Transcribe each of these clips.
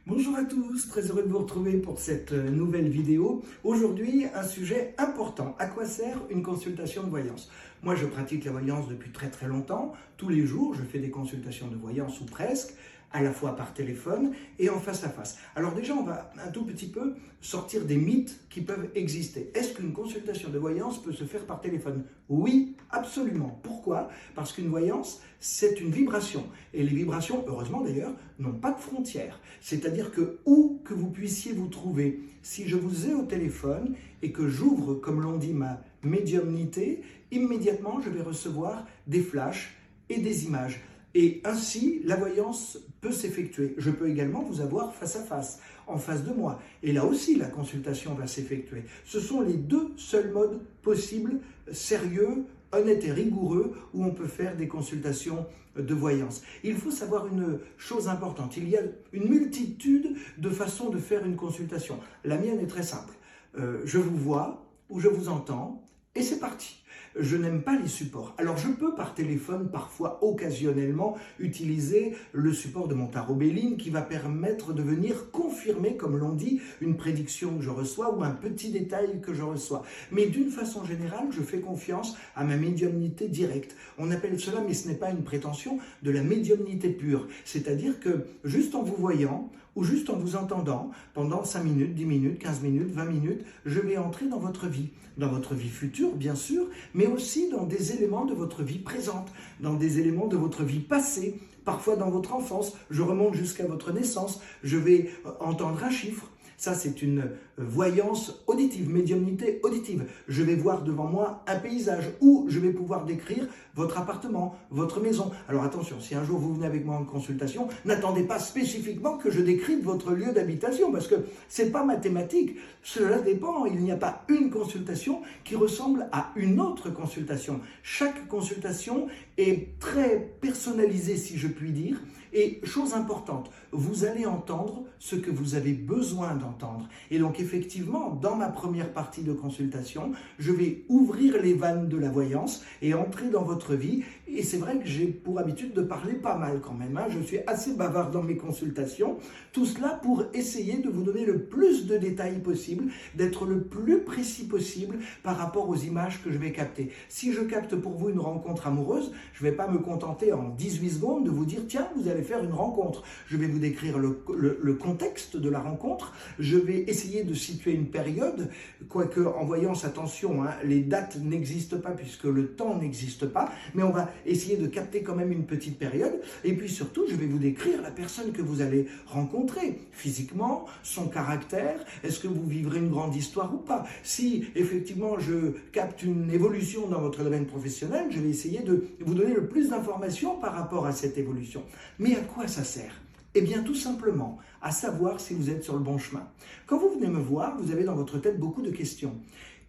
Bonjour à tous, très heureux de vous retrouver pour cette nouvelle vidéo. Aujourd'hui, un sujet important. À quoi sert une consultation de voyance? Moi, je pratique la voyance depuis très longtemps. Tous les jours, je fais des consultations de voyance ou presque, à la fois par téléphone et en face à face. Alors déjà, on va un tout petit peu sortir des mythes qui peuvent exister. Est-ce qu'une consultation de voyance peut se faire par téléphone? Oui, absolument. Pourquoi? Parce qu'une voyance, c'est une vibration. Et les vibrations, heureusement d'ailleurs, n'ont pas de frontières. C'est-à-dire que où que vous puissiez vous trouver, si je vous ai au téléphone et que j'ouvre, comme l'on dit, ma médiumnité, immédiatement, je vais recevoir des flashs et des images. Et ainsi, la voyance peut s'effectuer. Je peux également vous avoir face à face, en face de moi. Et là aussi, la consultation va s'effectuer. Ce sont les deux seuls modes possibles, sérieux, honnêtes et rigoureux, où on peut faire des consultations de voyance. Il faut savoir une chose importante. Il y a une multitude de façons de faire une consultation. La mienne est très simple. Je vous vois ou je vous entends et c'est parti. Je n'aime pas les supports. Alors je peux par téléphone, parfois occasionnellement, utiliser le support de mon tarot Béline qui va permettre de venir confirmer, comme l'on dit, une prédiction que je reçois ou un petit détail que je reçois. Mais d'une façon générale, je fais confiance à ma médiumnité directe. On appelle cela, mais ce n'est pas une prétention, de la médiumnité pure. C'est-à-dire que juste en vous voyant, ou juste en vous entendant, pendant 5 minutes, 10 minutes, 15 minutes, 20 minutes, je vais entrer dans votre vie future, bien sûr, mais aussi dans des éléments de votre vie présente, dans des éléments de votre vie passée, parfois dans votre enfance, je remonte jusqu'à votre naissance, je vais entendre un chiffre. Ça, c'est une voyance auditive, médiumnité auditive. Je vais voir devant moi un paysage ou je vais pouvoir décrire votre appartement, votre maison. Alors attention, si un jour vous venez avec moi en consultation, n'attendez pas spécifiquement que je décrive votre lieu d'habitation parce que c'est pas mathématique. Cela dépend. Il n'y a pas une consultation qui ressemble à une autre consultation. Chaque consultation est très personnalisée, si je puis dire. Et chose importante, vous allez entendre ce que vous avez besoin d'entendre. Et donc effectivement, dans ma première partie de consultation, je vais ouvrir les vannes de la voyance et entrer dans votre vie. Et c'est vrai que j'ai pour habitude de parler pas mal quand même. Je suis assez bavard dans mes consultations. Tout cela pour essayer de vous donner le plus de détails possible, d'être le plus précis possible par rapport aux images que je vais capter. Si je capte pour vous une rencontre amoureuse, je ne vais pas me contenter en 18 secondes de vous dire « Tiens, vous allez faire une rencontre ». Je vais vous décrire le contexte de la rencontre. Je vais essayer de situer une période, quoique en voyance, attention, les dates n'existent pas puisque le temps n'existe pas, mais on va essayer de capter quand même une petite période. Et puis surtout, je vais vous décrire la personne que vous allez rencontrer, physiquement, son caractère, est-ce que vous vivrez une grande histoire ou pas. Si effectivement je capte une évolution dans votre domaine professionnel, je vais essayer de vous donner le plus d'informations par rapport à cette évolution. Mais à quoi ça sert ? Eh bien, tout simplement, à savoir si vous êtes sur le bon chemin. Quand vous venez me voir, vous avez dans votre tête beaucoup de questions.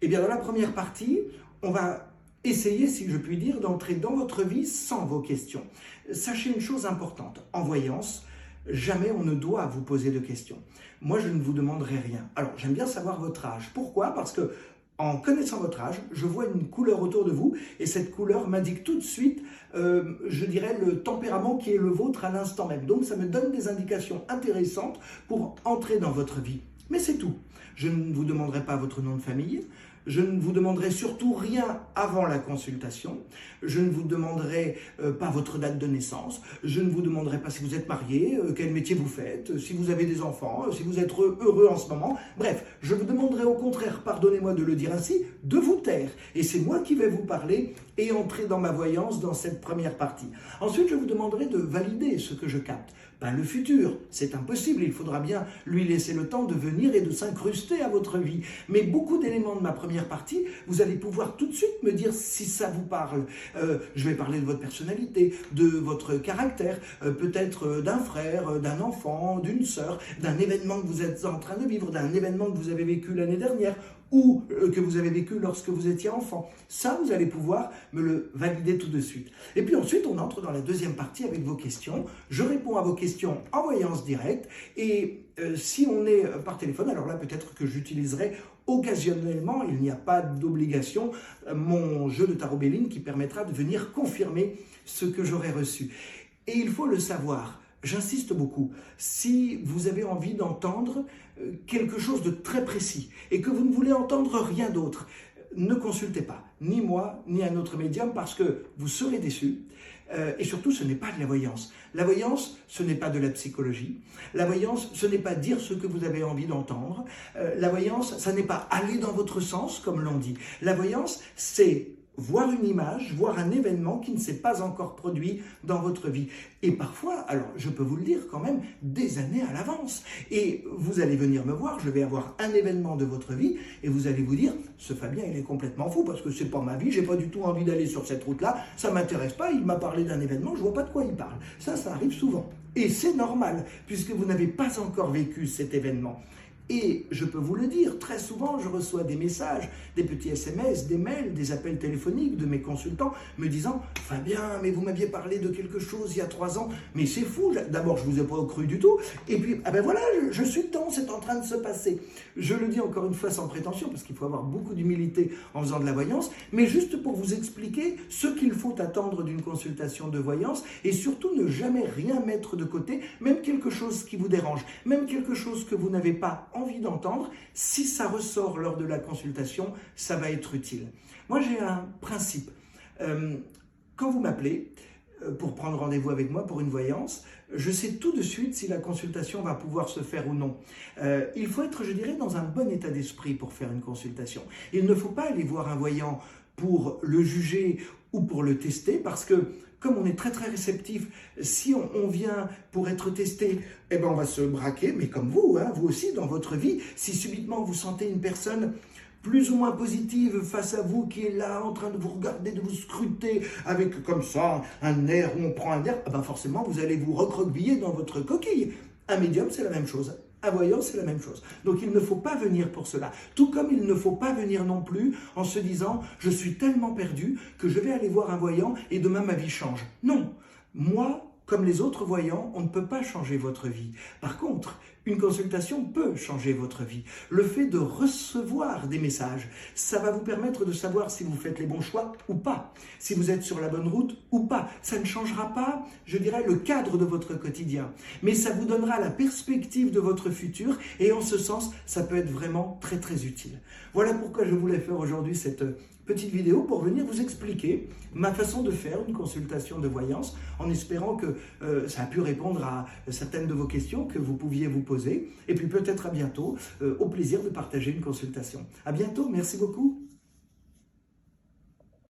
Eh bien, dans la première partie, on va essayer, si je puis dire, d'entrer dans votre vie sans vos questions. Sachez une chose importante, en voyance, jamais on ne doit vous poser de questions. Moi, je ne vous demanderai rien. Alors, j'aime bien savoir votre âge. Pourquoi ? Parce que en connaissant votre âge, je vois une couleur autour de vous et cette couleur m'indique tout de suite, je dirais, le tempérament qui est le vôtre à l'instant même. Donc ça me donne des indications intéressantes pour entrer dans votre vie. Mais c'est tout. Je ne vous demanderai pas votre nom de famille. Je ne vous demanderai surtout rien avant la consultation. Je ne vous demanderai pas votre date de naissance. Je ne vous demanderai pas si vous êtes marié, quel métier vous faites, si vous avez des enfants, si vous êtes heureux en ce moment. Bref, je vous demanderai au contraire, pardonnez-moi de le dire ainsi, de vous taire. Et c'est moi qui vais vous parler et entrer dans ma voyance dans cette première partie. Ensuite, je vous demanderai de valider ce que je capte. Ben, le futur, c'est impossible, il faudra bien lui laisser le temps de venir et de s'incruster à votre vie. Mais beaucoup d'éléments de ma première partie, vous allez pouvoir tout de suite me dire si ça vous parle. Je vais parler de votre personnalité, de votre caractère, peut-être d'un frère, d'un enfant, d'une sœur, d'un événement que vous êtes en train de vivre, d'un événement que vous avez vécu l'année dernière ou que vous avez vécu lorsque vous étiez enfant. Ça, vous allez pouvoir me le valider tout de suite. Et puis ensuite, on entre dans la deuxième partie avec vos questions. Je réponds à vos questions en voyance directe et si on est par téléphone, alors là, peut-être que j'utiliserai occasionnellement, il n'y a pas d'obligation, mon jeu de tarot Béline qui permettra de venir confirmer ce que j'aurai reçu. Et il faut le savoir, j'insiste beaucoup, si vous avez envie d'entendre quelque chose de très précis et que vous ne voulez entendre rien d'autre, ne consultez pas, ni moi, ni un autre médium, parce que vous serez déçus. Et surtout, ce n'est pas de la voyance. La voyance, ce n'est pas de la psychologie. La voyance, ce n'est pas dire ce que vous avez envie d'entendre. La voyance, ça n'est pas aller dans votre sens, comme l'on dit. La voyance, c'est voir une image, voir un événement qui ne s'est pas encore produit dans votre vie. Et parfois, alors je peux vous le dire quand même, des années à l'avance. Et vous allez venir me voir, je vais avoir un événement de votre vie, et vous allez vous dire, ce Fabien, il est complètement fou, parce que c'est pas ma vie, j'ai pas du tout envie d'aller sur cette route-là, ça m'intéresse pas, il m'a parlé d'un événement, je vois pas de quoi il parle. Ça arrive souvent. Et c'est normal, puisque vous n'avez pas encore vécu cet événement. Et je peux vous le dire, très souvent, je reçois des messages, des petits SMS, des mails, des appels téléphoniques de mes consultants me disant « Fabien, mais vous m'aviez parlé de quelque chose il y a 3 ans, mais c'est fou, d'abord je ne vous ai pas cru du tout, et puis, ah ben voilà, je suis dedans, c'est en train de se passer. » Je le dis encore une fois sans prétention, parce qu'il faut avoir beaucoup d'humilité en faisant de la voyance, mais juste pour vous expliquer ce qu'il faut attendre d'une consultation de voyance, et surtout ne jamais rien mettre de côté, même quelque chose qui vous dérange, même quelque chose que vous n'avez pas envie d'entendre, si ça ressort lors de la consultation, ça va être utile. Moi, j'ai un principe. Quand vous m'appelez pour prendre rendez-vous avec moi pour une voyance, je sais tout de suite si la consultation va pouvoir se faire ou non. Il faut être, je dirais, dans un bon état d'esprit pour faire une consultation. Il ne faut pas aller voir un voyant pour le juger ou pour le tester, parce que comme on est très très réceptif, si on vient pour être testé, eh ben on va se braquer, mais comme vous, hein, vous aussi dans votre vie, si subitement vous sentez une personne plus ou moins positive face à vous, qui est là en train de vous regarder, de vous scruter, avec comme ça un air où on prend un air, eh ben forcément vous allez vous recroqueviller dans votre coquille. Un médium, c'est la même chose. Un voyant, c'est la même chose. Donc il ne faut pas venir pour cela. Tout comme il ne faut pas venir non plus en se disant « je suis tellement perdu que je vais aller voir un voyant et demain ma vie change ». Non, moi, comme les autres voyants, on ne peut pas changer votre vie. Par contre, une consultation peut changer votre vie. Le fait de recevoir des messages, ça va vous permettre de savoir si vous faites les bons choix ou pas, si vous êtes sur la bonne route ou pas. Ça ne changera pas, je dirais, le cadre de votre quotidien, mais ça vous donnera la perspective de votre futur et en ce sens, ça peut être vraiment très très utile. Voilà pourquoi je voulais faire aujourd'hui cette petite vidéo pour venir vous expliquer ma façon de faire une consultation de voyance, en espérant que ça a pu répondre à certaines de vos questions que vous pouviez vous poser. Et puis peut-être à bientôt, au plaisir de partager une consultation. À bientôt, merci beaucoup.